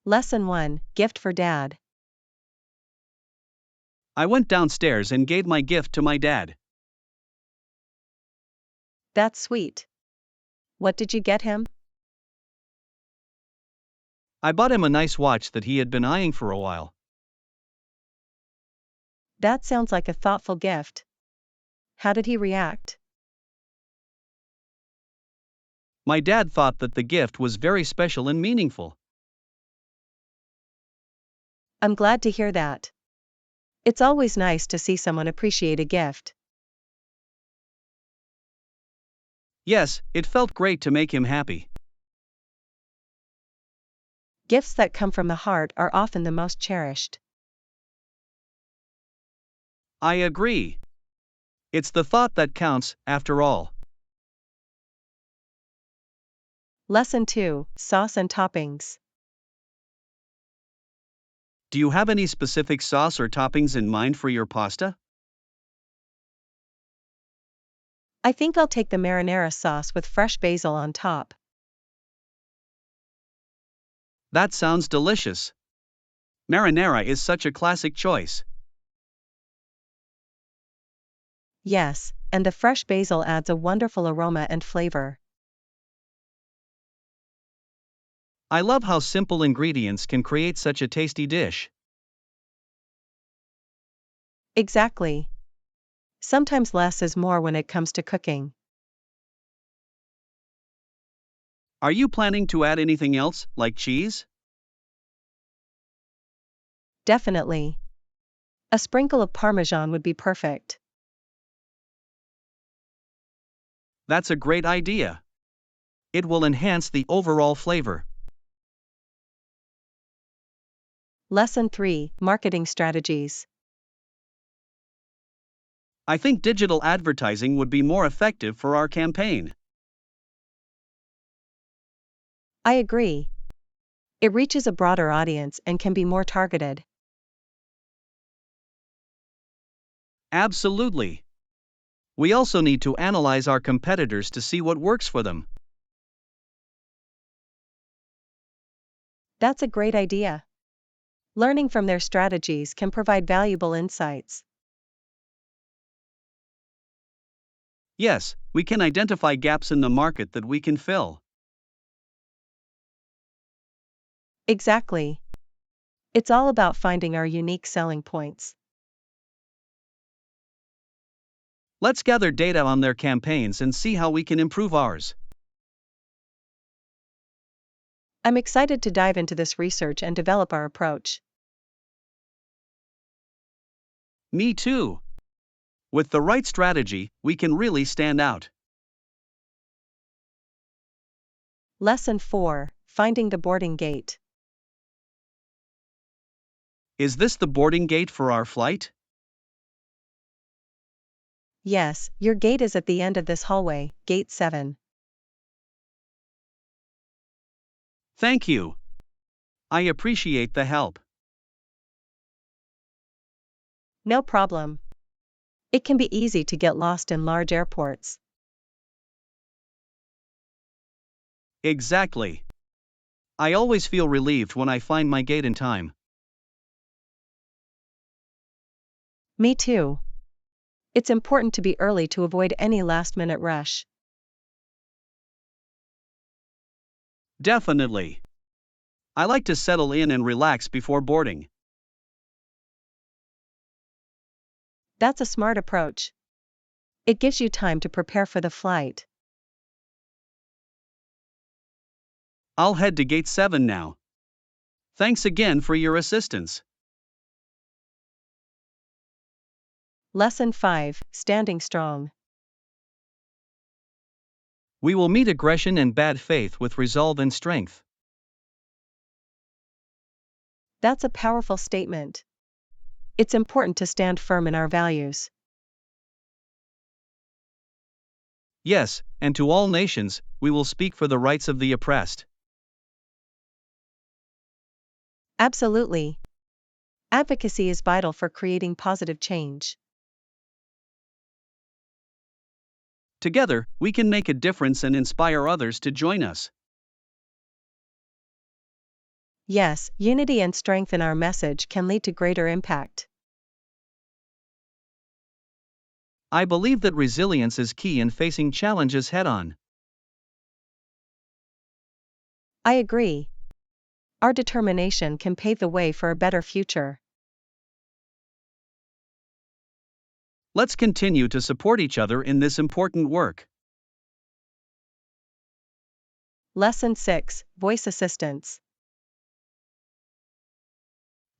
Lesson 1, Gift for Dad. I went downstairs and gave my gift to my dad. That's sweet. What did you get him? I bought him a nice watch that he had been eyeing for a while. That sounds like a thoughtful gift. How did he react? My dad thought that the gift was very special and meaningful. I'm glad to hear that. It's always nice to see someone appreciate a gift. Yes, it felt great to make him happy. Gifts that come from the heart are often the most cherished. I agree. It's the thought that counts, after all. Lesson 2, Sauce and Toppings. Do you have any specific sauce or toppings in mind for your pasta? I think I'll take the marinara sauce with fresh basil on top. That sounds delicious. Marinara is such a classic choice. Yes, and the fresh basil adds a wonderful aroma and flavor. I love how simple ingredients can create such a tasty dish. Exactly. Sometimes less is more when it comes to cooking. Are you planning to add anything else, like cheese? Definitely. A sprinkle of Parmesan would be perfect. That's a great idea. It will enhance the overall flavor. Lesson 3, Marketing Strategies. I think digital advertising would be more effective for our campaign. I agree. It reaches a broader audience and can be more targeted. Absolutely. We also need to analyze our competitors to see what works for them. That's a great idea. Learning from their strategies can provide valuable insights. Yes, we can identify gaps in the market that we can fill. Exactly. It's all about finding our unique selling points. Let's gather data on their campaigns and see how we can improve ours. I'm excited to dive into this research and develop our approach. Me too. With the right strategy, we can really stand out. Lesson 4, Finding the Boarding Gate. Is this the boarding gate for our flight? Yes, your gate is at the end of this hallway, Gate 7. Thank you. I appreciate the help. No problem. It can be easy to get lost in large airports. Exactly. I always feel relieved when I find my gate in time. Me too. It's important to be early to avoid any last-minute rush. Definitely. I like to settle in and relax before boarding. That's a smart approach. It gives you time to prepare for the flight. I'll head to Gate 7 now. Thanks again for your assistance. Lesson 5, Standing Strong. We will meet aggression and bad faith with resolve and strength. That's a powerful statement. It's important to stand firm in our values. Yes, and to all nations, we will speak for the rights of the oppressed. Absolutely. Advocacy is vital for creating positive change. Together, we can make a difference and inspire others to join us. Yes, unity and strength in our message can lead to greater impact. I believe that resilience is key in facing challenges head on. I agree. Our determination can pave the way for a better future. Let's continue to support each other in this important work. Lesson 6: Voice Assistance.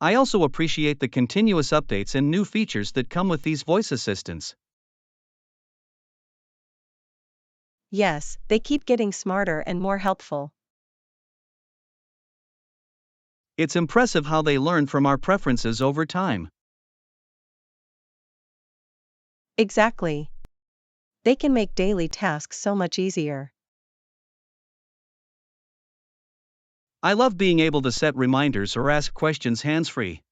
I also appreciate the continuous updates and new features that come with these voice assistants. Yes, they keep getting smarter and more helpful. It's impressive how they learn from our preferences over time. Exactly. They can make daily tasks so much easier. I love being able to set reminders or ask questions hands-free.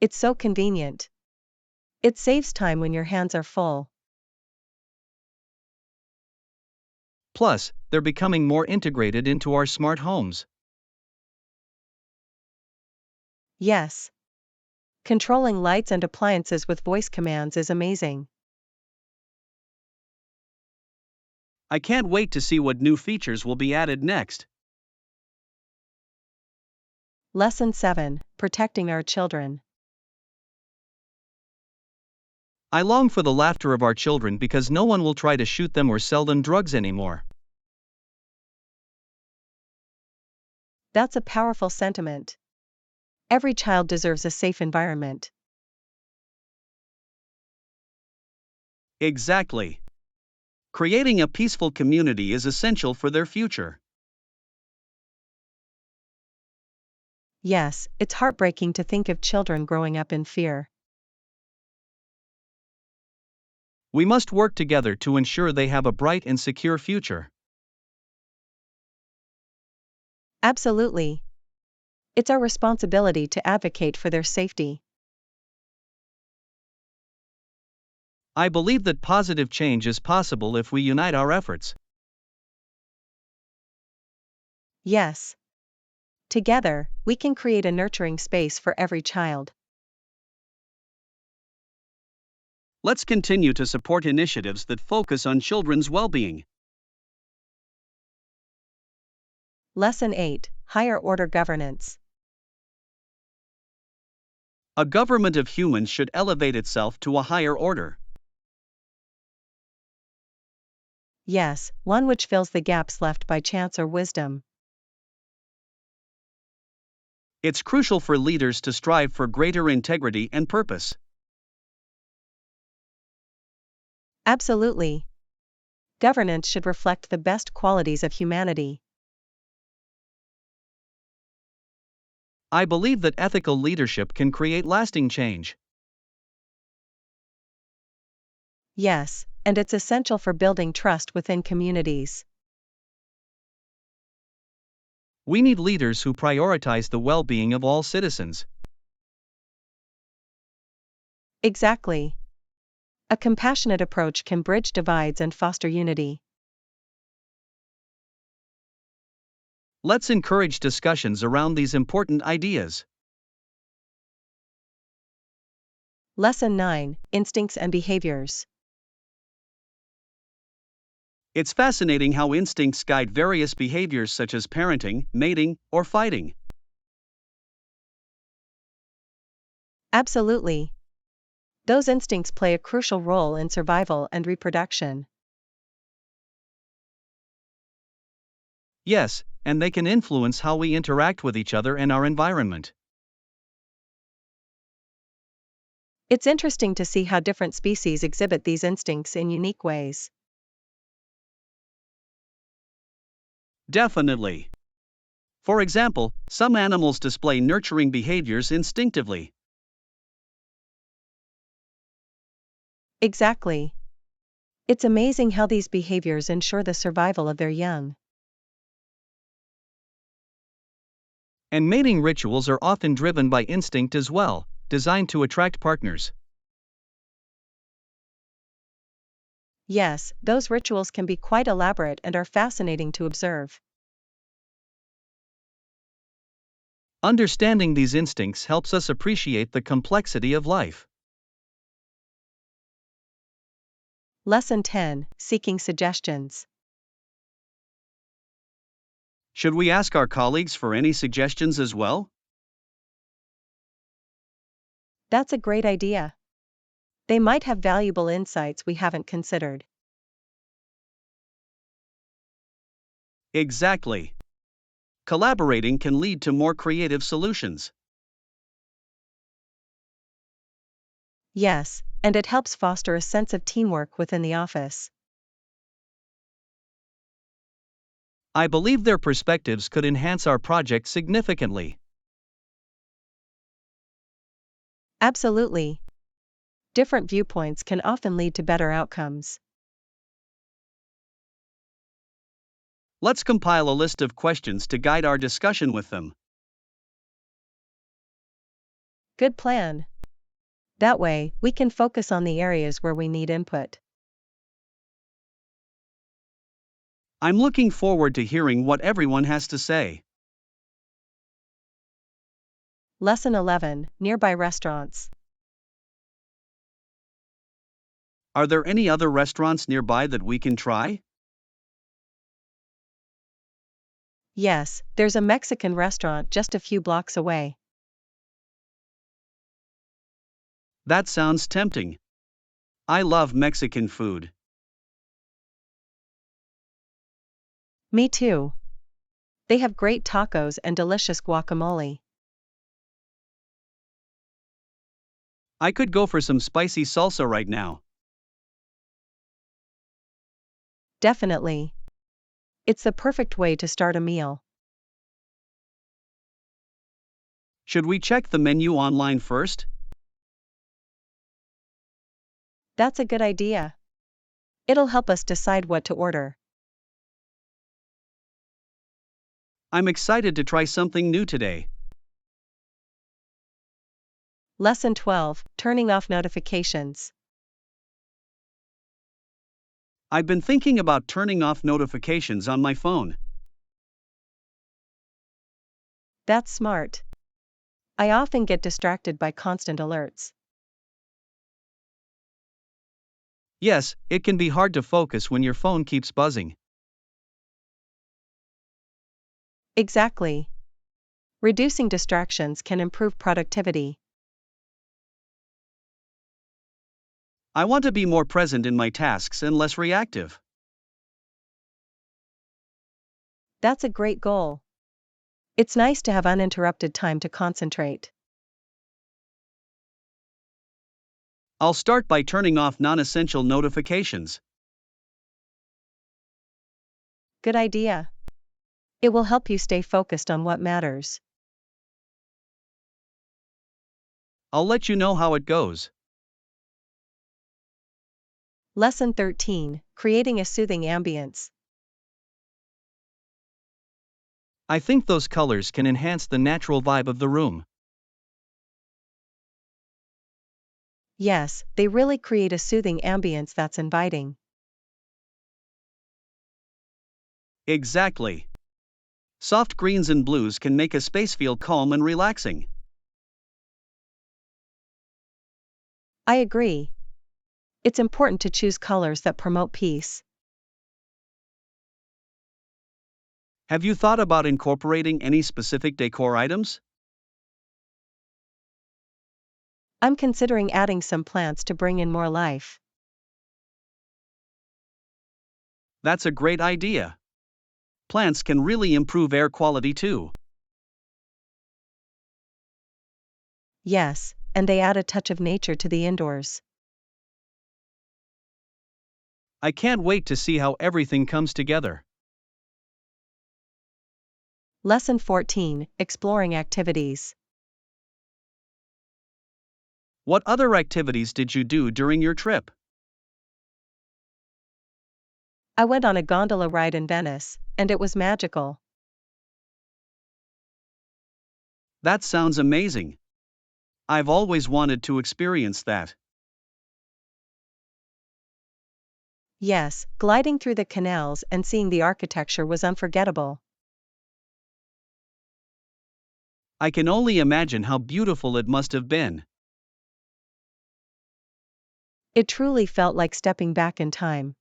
It's so convenient. It saves time when your hands are full. Plus, they're becoming more integrated into our smart homes. Yes. Controlling lights and appliances with voice commands is amazing. I can't wait to see what new features will be added next. Lesson 7: Protecting our children. I long for the laughter of our children because no one will try to shoot them or sell them drugs anymore. That's a powerful sentiment. Every child deserves a safe environment. Exactly. Creating a peaceful community is essential for their future. Yes, it's heartbreaking to think of children growing up in fear. We must work together to ensure they have a bright and secure future. Absolutely. It's our responsibility to advocate for their safety. I believe that positive change is possible if we unite our efforts. Yes. Together, we can create a nurturing space for every child. Let's continue to support initiatives that focus on children's well-being. Lesson 8: Higher Order Governance. A government of humans should elevate itself to a higher order. Yes, one which fills the gaps left by chance or wisdom. It's crucial for leaders to strive for greater integrity and purpose. Absolutely. Governance should reflect the best qualities of humanity. I believe that ethical leadership can create lasting change. Yes, and it's essential for building trust within communities. We need leaders who prioritize the well-being of all citizens. Exactly. A compassionate approach can bridge divides and foster unity. Let's encourage discussions around these important ideas. Lesson 9: Instincts and Behaviors. It's fascinating how instincts guide various behaviors such as parenting, mating, or fighting. Absolutely. Those instincts play a crucial role in survival and reproduction. Yes, and they can influence how we interact with each other and our environment. It's interesting to see how different species exhibit these instincts in unique ways. Definitely. For example, some animals display nurturing behaviors instinctively. Exactly. It's amazing how these behaviors ensure the survival of their young. And mating rituals are often driven by instinct as well, designed to attract partners. Yes, those rituals can be quite elaborate and are fascinating to observe. Understanding these instincts helps us appreciate the complexity of life. Lesson 10, Seeking Suggestions. Should we ask our colleagues for any suggestions as well? That's a great idea. They might have valuable insights we haven't considered. Exactly. Collaborating can lead to more creative solutions. Yes, and it helps foster a sense of teamwork within the office. I believe their perspectives could enhance our project significantly. Absolutely. Different viewpoints can often lead to better outcomes. Let's compile a list of questions to guide our discussion with them. Good plan. That way, we can focus on the areas where we need input. I'm looking forward to hearing what everyone has to say. Lesson 11, Nearby Restaurants. Are there any other restaurants nearby that we can try? Yes, there's a Mexican restaurant just a few blocks away. That sounds tempting. I love Mexican food. Me too. They have great tacos and delicious guacamole. I could go for some spicy salsa right now. Definitely. It's the perfect way to start a meal. Should we check the menu online first? That's a good idea. It'll help us decide what to order. I'm excited to try something new today. Lesson 12, Turning off notifications. I've been thinking about turning off notifications on my phone. That's smart. I often get distracted by constant alerts. Yes, it can be hard to focus when your phone keeps buzzing. Exactly. Reducing distractions can improve productivity. I want to be more present in my tasks and less reactive. That's a great goal. It's nice to have uninterrupted time to concentrate. I'll start by turning off non-essential notifications. Good idea. It will help you stay focused on what matters. I'll let you know how it goes. Lesson 13, Creating a Soothing Ambience. I think those colors can enhance the natural vibe of the room. Yes, they really create a soothing ambience that's inviting. Exactly. Soft greens and blues can make a space feel calm and relaxing. I agree. It's important to choose colors that promote peace. Have you thought about incorporating any specific decor items? I'm considering adding some plants to bring in more life. That's a great idea. Plants can really improve air quality too. Yes, and they add a touch of nature to the indoors. I can't wait to see how everything comes together. Lesson 14, Exploring Activities. What other activities did you do during your trip? I went on a gondola ride in Venice, and it was magical. That sounds amazing. I've always wanted to experience that. Yes, gliding through the canals and seeing the architecture was unforgettable. I can only imagine how beautiful it must have been. It truly felt like stepping back in time.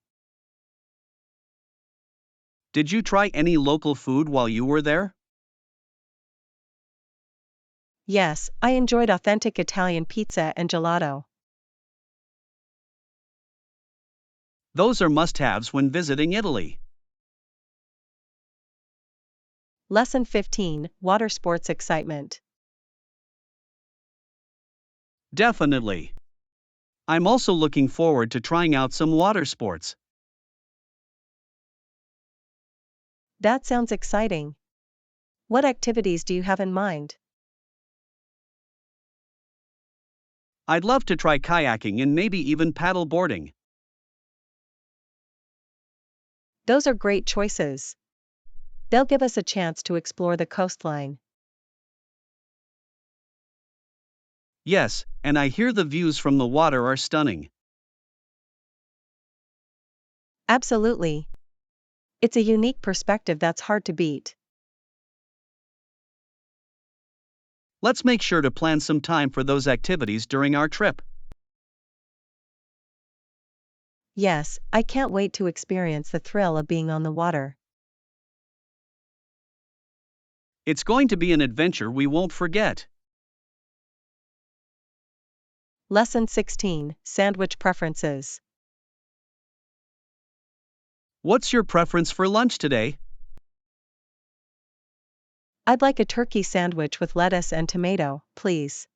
Did you try any local food while you were there? Yes, I enjoyed authentic Italian pizza and gelato. Those are must-haves when visiting Italy. Lesson 15, Water Sports Excitement. Definitely. I'm also looking forward to trying out some water sports. That sounds exciting. What activities do you have in mind? I'd love to try kayaking and maybe even paddle boarding. Those are great choices. They'll give us a chance to explore the coastline. Yes, and I hear the views from the water are stunning. Absolutely. It's a unique perspective that's hard to beat. Let's make sure to plan some time for those activities during our trip. Yes, I can't wait to experience the thrill of being on the water. It's going to be an adventure we won't forget. Lesson 16, Sandwich Preferences. What's your preference for lunch today? I'd like a turkey sandwich with lettuce and tomato, please.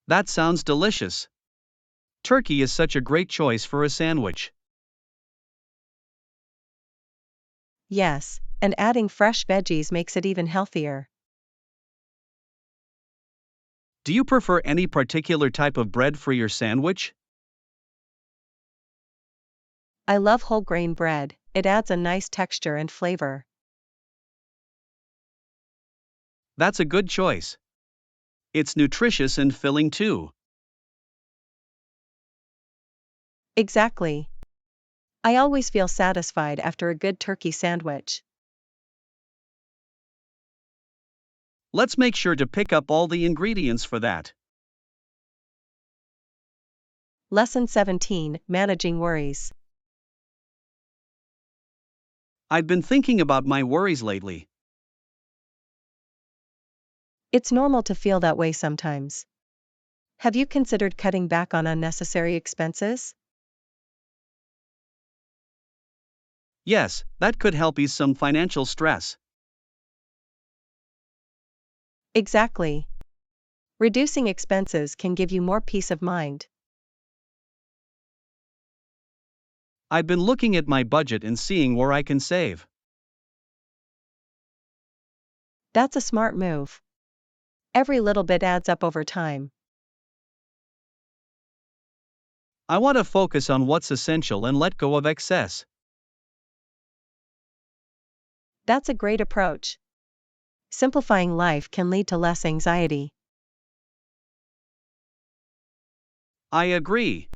That sounds delicious. Turkey is such a great choice for a sandwich. Yes, and adding fresh veggies makes it even healthier. Do you prefer any particular type of bread for your sandwich? I love whole grain bread, it adds a nice texture and flavor. That's a good choice. It's nutritious and filling too. Exactly. I always feel satisfied after a good turkey sandwich. Let's make sure to pick up all the ingredients for that. Lesson 17, Managing Worries. I've been thinking about my worries lately. It's normal to feel that way sometimes. Have you considered cutting back on unnecessary expenses? Yes, that could help ease some financial stress. Exactly. Reducing expenses can give you more peace of mind. I've been looking at my budget and seeing where I can save. That's a smart move. Every little bit adds up over time. I want to focus on what's essential and let go of excess. That's a great approach. Simplifying life can lead to less anxiety. I agree.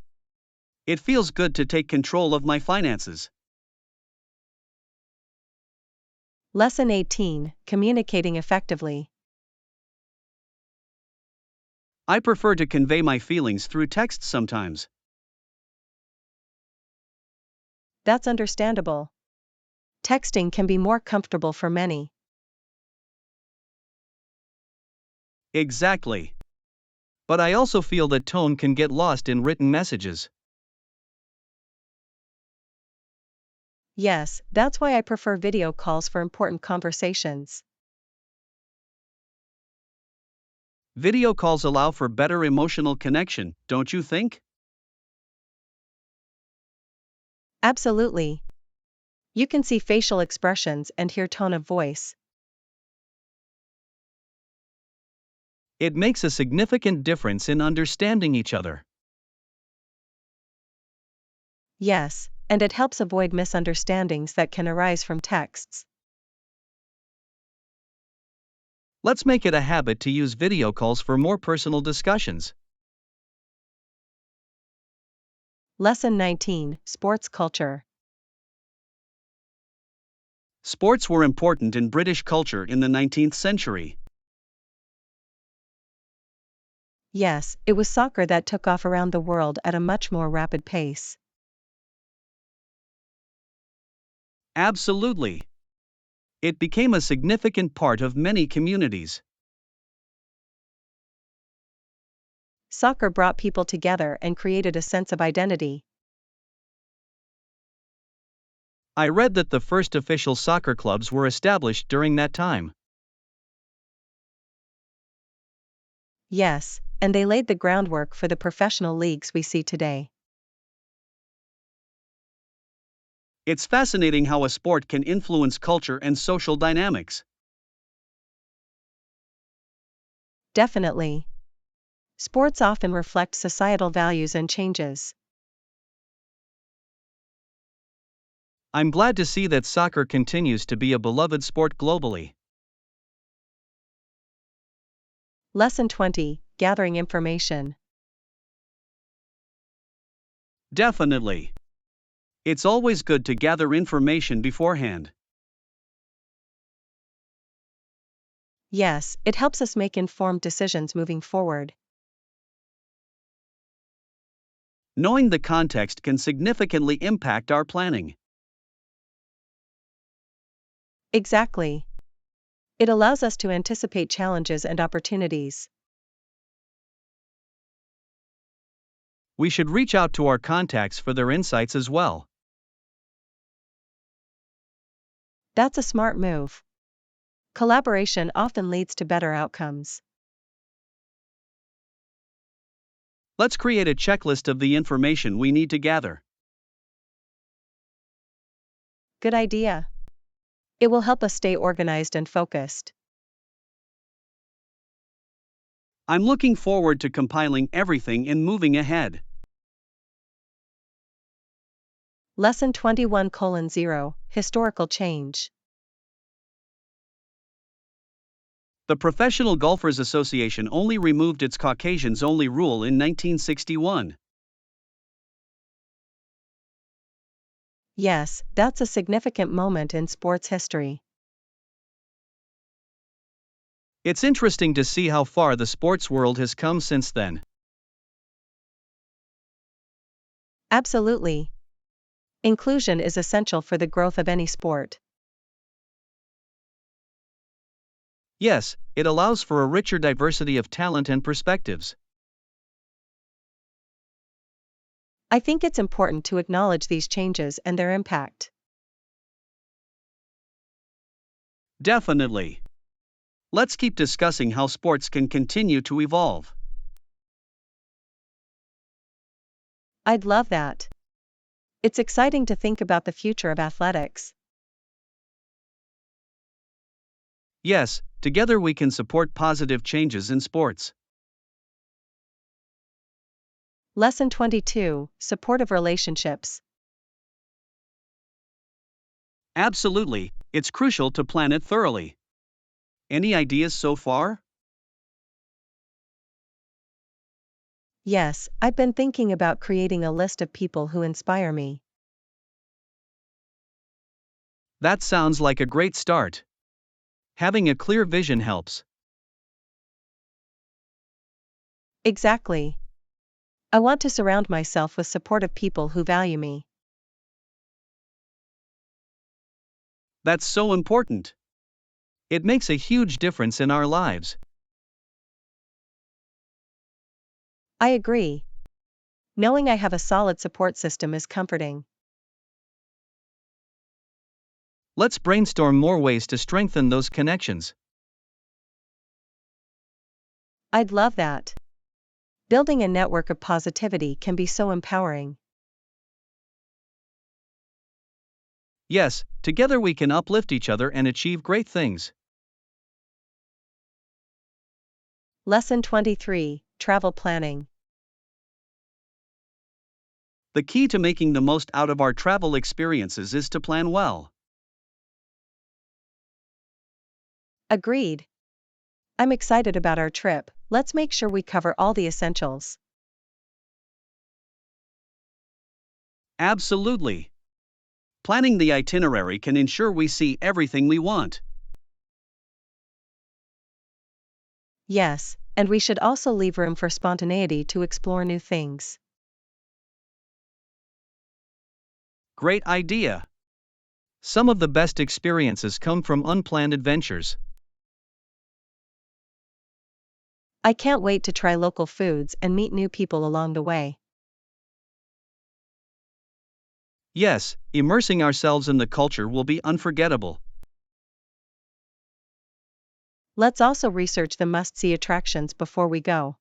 It feels good to take control of my finances. Lesson 18, Communicating Effectively. I prefer to convey my feelings through text sometimes. That's understandable. Texting can be more comfortable for many. Exactly. But I also feel that tone can get lost in written messages. Yes, that's why I prefer video calls for important conversations. Video calls allow for better emotional connection, don't you think? Absolutely. You can see facial expressions and hear tone of voice. It makes a significant difference in understanding each other. Yes, and it helps avoid misunderstandings that can arise from texts. Let's make it a habit to use video calls for more personal discussions. Lesson 19, Sports Culture. Sports were important in British culture in the 19th century. Yes, it was soccer that took off around the world at a much more rapid pace. Absolutely. It became a significant part of many communities. Soccer brought people together and created a sense of identity. I read that the first official soccer clubs were established during that time. Yes, and they laid the groundwork for the professional leagues we see today. It's fascinating how a sport can influence culture and social dynamics. Definitely. Sports often reflect societal values and changes. I'm glad to see that soccer continues to be a beloved sport globally. Lesson 20: Gathering information. Definitely. It's always good to gather information beforehand. Yes, it helps us make informed decisions moving forward. Knowing the context can significantly impact our planning. Exactly. It allows us to anticipate challenges and opportunities. We should reach out to our contacts for their insights as well. That's a smart move. Collaboration often leads to better outcomes. Let's create a checklist of the information we need to gather. Good idea. It will help us stay organized and focused. I'm looking forward to compiling everything and moving ahead. Lesson 21:0 Historical Change. The Professional Golfers Association only removed its Caucasians only rule in 1961. Yes, that's a significant moment in sports history. It's interesting to see how far the sports world has come since then. Absolutely. Inclusion is essential for the growth of any sport. Yes, it allows for a richer diversity of talent and perspectives. I think it's important to acknowledge these changes and their impact. Definitely. Let's keep discussing how sports can continue to evolve. I'd love that. It's exciting to think about the future of athletics. Yes, together we can support positive changes in sports. Lesson 22: Supportive relationships. Absolutely, it's crucial to plan it thoroughly. Any ideas so far? Yes, I've been thinking about creating a list of people who inspire me. That sounds like a great start. Having a clear vision helps. Exactly. I want to surround myself with supportive people who value me. That's so important. It makes a huge difference in our lives. I agree. Knowing I have a solid support system is comforting. Let's brainstorm more ways to strengthen those connections. I'd love that. Building a network of positivity can be so empowering. Yes, together we can uplift each other and achieve great things. Lesson 23: Travel planning. The key to making the most out of our travel experiences is to plan well. Agreed. I'm excited about our trip. Let's make sure we cover all the essentials. Absolutely. Planning the itinerary can ensure we see everything we want. Yes, and we should also leave room for spontaneity to explore new things. Great idea. Some of the best experiences come from unplanned adventures. I can't wait to try local foods and meet new people along the way. Yes, immersing ourselves in the culture will be unforgettable. Let's also research the must-see attractions before we go.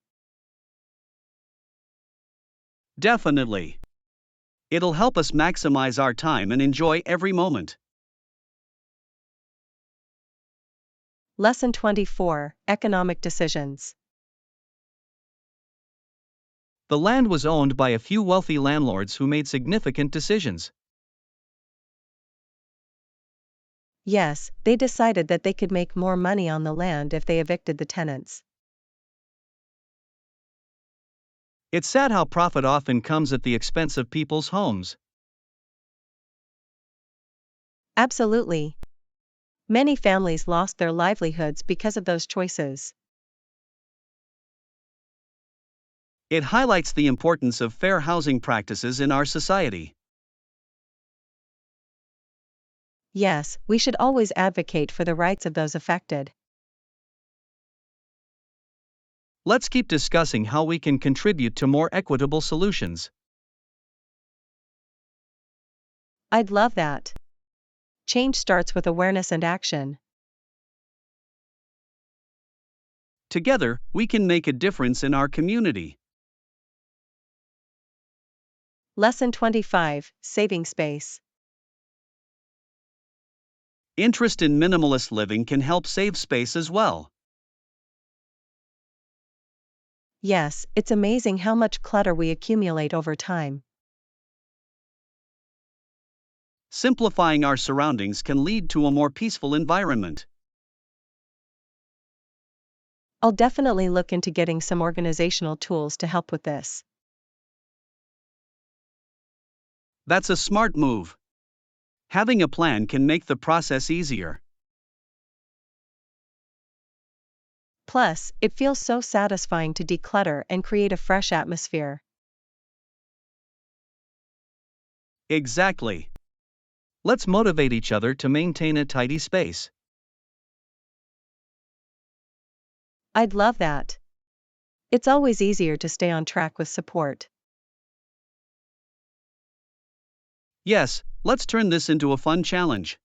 Definitely. It'll help us maximize our time and enjoy every moment. Lesson 24: Economic Decisions. The land was owned by a few wealthy landlords who made significant decisions. Yes, they decided that they could make more money on the land if they evicted the tenants. It's sad how profit often comes at the expense of people's homes. Absolutely. Many families lost their livelihoods because of those choices. It highlights the importance of fair housing practices in our society. Yes, we should always advocate for the rights of those affected. Let's keep discussing how we can contribute to more equitable solutions. I'd love that. Change starts with awareness and action. Together, we can make a difference in our community. Lesson 25: Saving Space. Interest in minimalist living can help save space as well. Yes, it's amazing how much clutter we accumulate over time. Simplifying our surroundings can lead to a more peaceful environment. I'll definitely look into getting some organizational tools to help with this. That's a smart move. Having a plan can make the process easier. Plus, it feels so satisfying to declutter and create a fresh atmosphere. Exactly. Let's motivate each other to maintain a tidy space. I'd love that. It's always easier to stay on track with support. Yes, let's turn this into a fun challenge.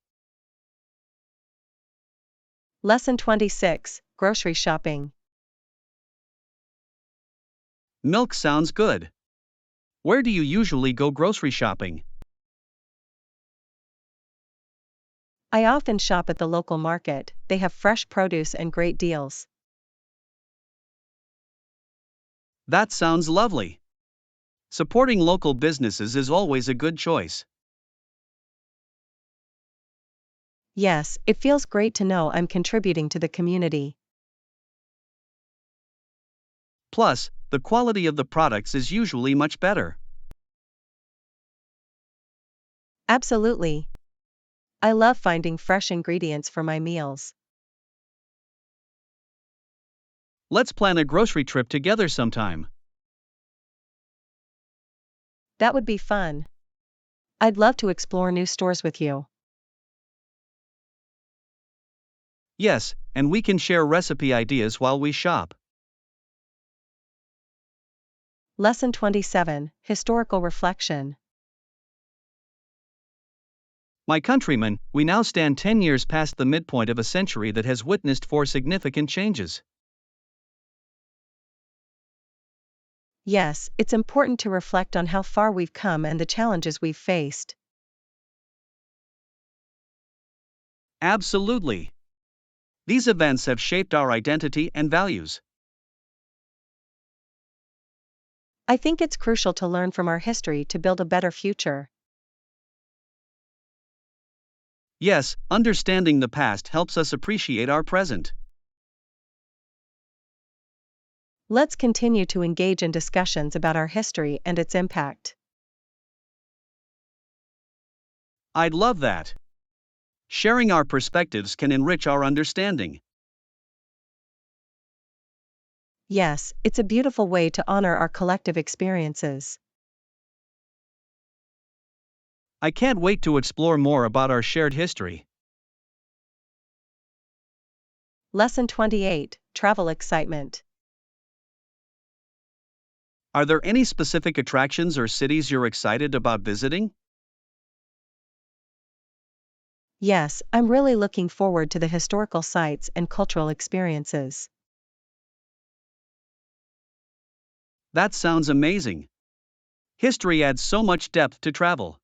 Lesson 26: Grocery Shopping. Milk sounds good. Where do you usually go grocery shopping? I often shop at the local market, they have fresh produce and great deals. That sounds lovely. Supporting local businesses is always a good choice. Yes, it feels great to know I'm contributing to the community. Plus, the quality of the products is usually much better. Absolutely. I love finding fresh ingredients for my meals. Let's plan a grocery trip together sometime. That would be fun. I'd love to explore new stores with you. Yes, and we can share recipe ideas while we shop. Lesson 27: Historical Reflection. My countrymen, we now stand 10 years past the midpoint of a century that has witnessed four significant changes. Yes, it's important to reflect on how far we've come and the challenges we've faced. Absolutely. These events have shaped our identity and values. I think it's crucial to learn from our history to build a better future. Yes, understanding the past helps us appreciate our present. Let's continue to engage in discussions about our history and its impact. I'd love that. Sharing our perspectives can enrich our understanding. Yes, it's a beautiful way to honor our collective experiences. I can't wait to explore more about our shared history. Lesson 28, Travel Excitement. Are there any specific attractions or cities you're excited about visiting? Yes, I'm really looking forward to the historical sites and cultural experiences. That sounds amazing. History adds so much depth to travel.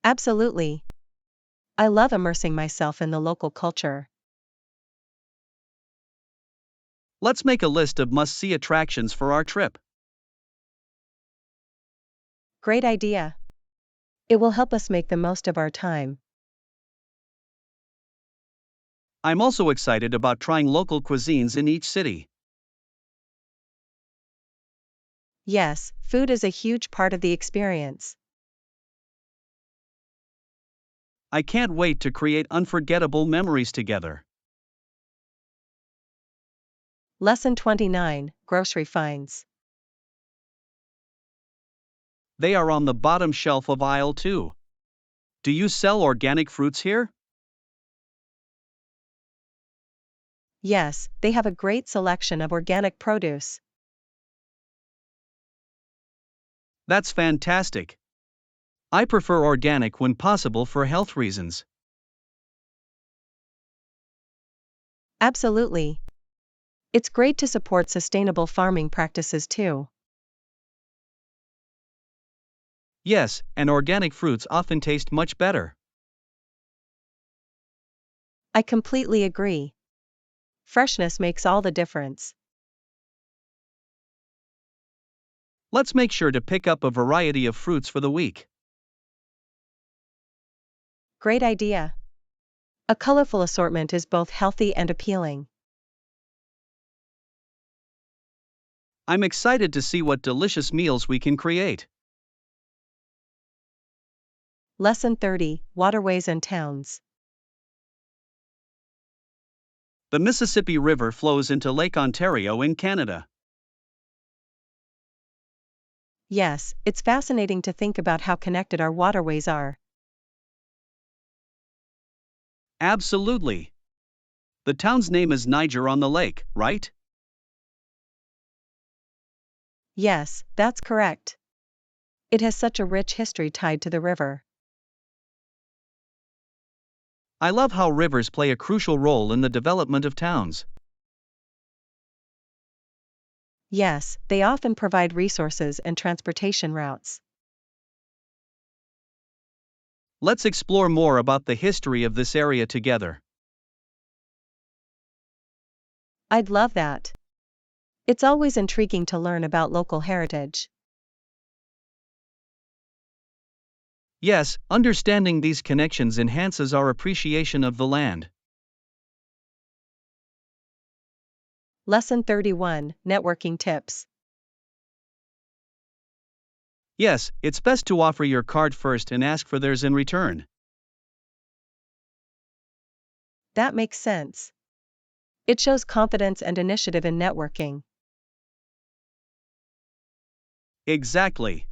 Absolutely. I love immersing myself in the local culture. Let's make a list of must see attractions for our trip. Great idea. It will help us make the most of our time. I'm also excited about trying local cuisines in each city. Yes, food is a huge part of the experience. I can't wait to create unforgettable memories together. Lesson 29, Grocery Finds. They are on the bottom shelf of aisle 2. Do you sell organic fruits here? Yes, they have a great selection of organic produce. That's fantastic. I prefer organic when possible for health reasons. Absolutely. It's great to support sustainable farming practices too. Yes, and organic fruits often taste much better. I completely agree. Freshness makes all the difference. Let's make sure to pick up a variety of fruits for the week. Great idea. A colorful assortment is both healthy and appealing. I'm excited to see what delicious meals we can create. Lesson 30, Waterways and Towns. The Mississippi River flows into Lake Ontario in Canada. Yes, it's fascinating to think about how connected our waterways are. Absolutely. The town's name is Niger on the lake, right? Yes, that's correct. It has such a rich history tied to the river. I love how rivers play a crucial role in the development of towns. Yes, they often provide resources and transportation routes. Let's explore more about the history of this area together. I'd love that. It's always intriguing to learn about local heritage. Yes, understanding these connections enhances our appreciation of the land. Lesson 31, Networking Tips. Yes, it's best to offer your card first and ask for theirs in return. That makes sense. It shows confidence and initiative in networking. Exactly.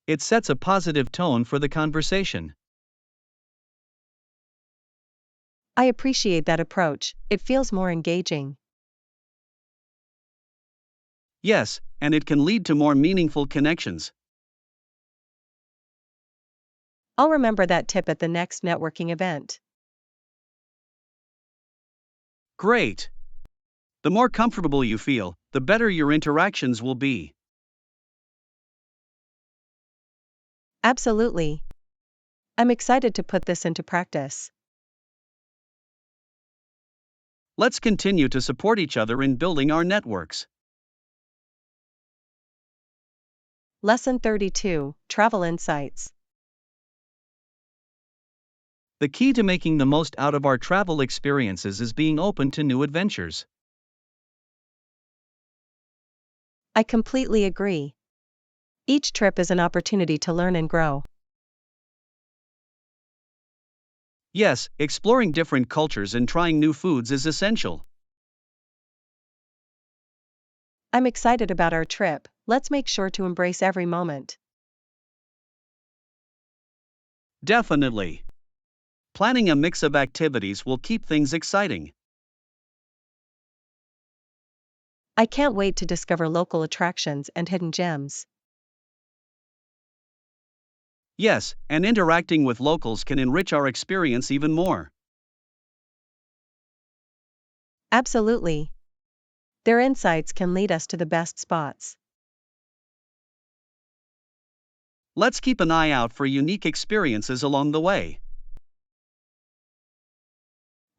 It sets a positive tone for the conversation. I appreciate that approach, it feels more engaging. Yes, and it can lead to more meaningful connections. I'll remember that tip at the next networking event. Great! The more comfortable you feel, the better your interactions will be. Absolutely. I'm excited to put this into practice. Let's continue to support each other in building our networks. Lesson 32, Travel Insights. The key to making the most out of our travel experiences is being open to new adventures. I completely agree. Each trip is an opportunity to learn and grow. Yes, exploring different cultures and trying new foods is essential. I'm excited about our trip, let's make sure to embrace every moment. Definitely. Planning a mix of activities will keep things exciting. I can't wait to discover local attractions and hidden gems. Yes, and interacting with locals can enrich our experience even more. Absolutely. Their insights can lead us to the best spots. Let's keep an eye out for unique experiences along the way.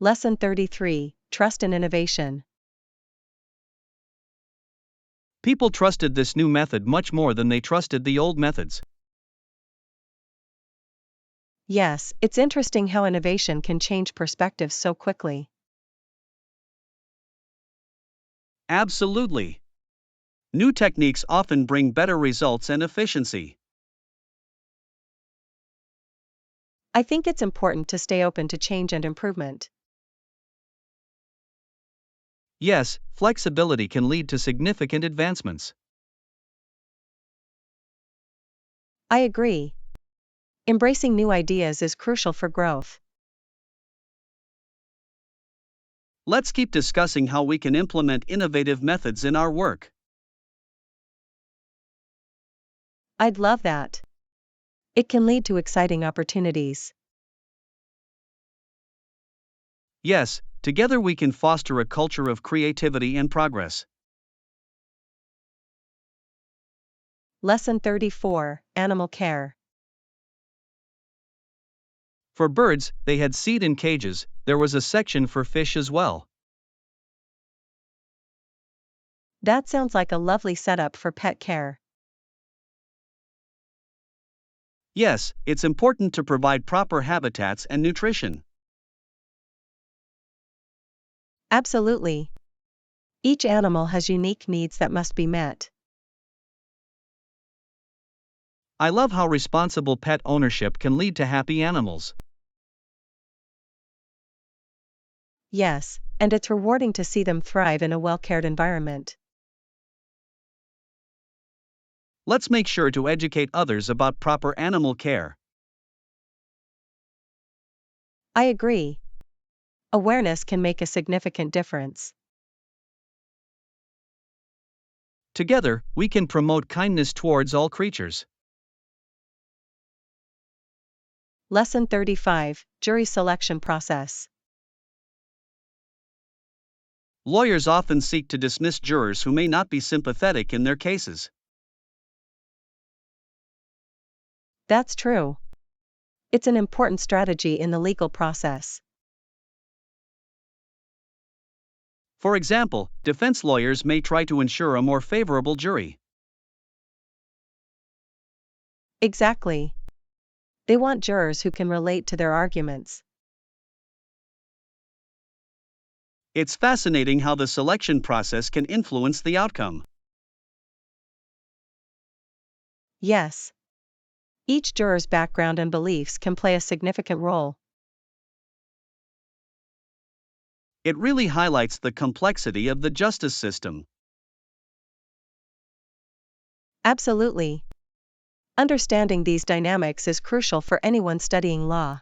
Lesson 33: Trust and Innovation. People trusted this new method much more than they trusted the old methods. Yes, it's interesting how innovation can change perspectives so quickly. Absolutely. New techniques often bring better results and efficiency. I think it's important to stay open to change and improvement. Yes, flexibility can lead to significant advancements. I agree. Embracing new ideas is crucial for growth. Let's keep discussing how we can implement innovative methods in our work. I'd love that. It can lead to exciting opportunities. Yes, together we can foster a culture of creativity and progress. Lesson 34: Animal Care. For birds, they had seed in cages, there was a section for fish as well. That sounds like a lovely setup for pet care. Yes, it's important to provide proper habitats and nutrition. Absolutely. Each animal has unique needs that must be met. I love how responsible pet ownership can lead to happy animals. Yes, and it's rewarding to see them thrive in a well-cared environment. Let's make sure to educate others about proper animal care. I agree. Awareness can make a significant difference. Together, we can promote kindness towards all creatures. Lesson 35: Jury Selection Process. Lawyers often seek to dismiss jurors who may not be sympathetic in their cases. That's true. It's an important strategy in the legal process. For example, defense lawyers may try to ensure a more favorable jury. Exactly. They want jurors who can relate to their arguments. It's fascinating how the selection process can influence the outcome. Yes. Each juror's background and beliefs can play a significant role. It really highlights the complexity of the justice system. Absolutely. Understanding these dynamics is crucial for anyone studying law.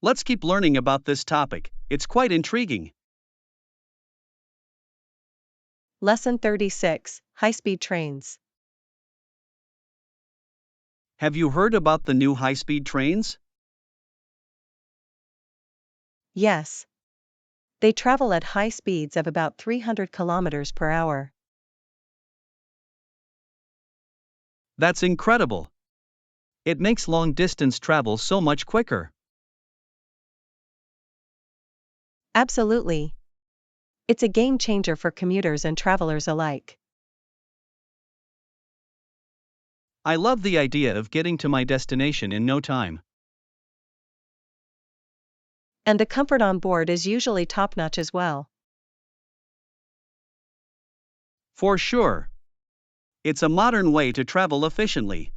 Let's keep learning about this topic, it's quite intriguing. Lesson 36: High-speed trains. Have you heard about the new high speed trains? Yes. They travel at high speeds of about 300 kilometers per hour. That's incredible. It makes long distance travel so much quicker. Absolutely. It's a game changer for commuters and travelers alike. I love the idea of getting to my destination in no time. And the comfort on board is usually top-notch as well. For sure. It's a modern way to travel efficiently.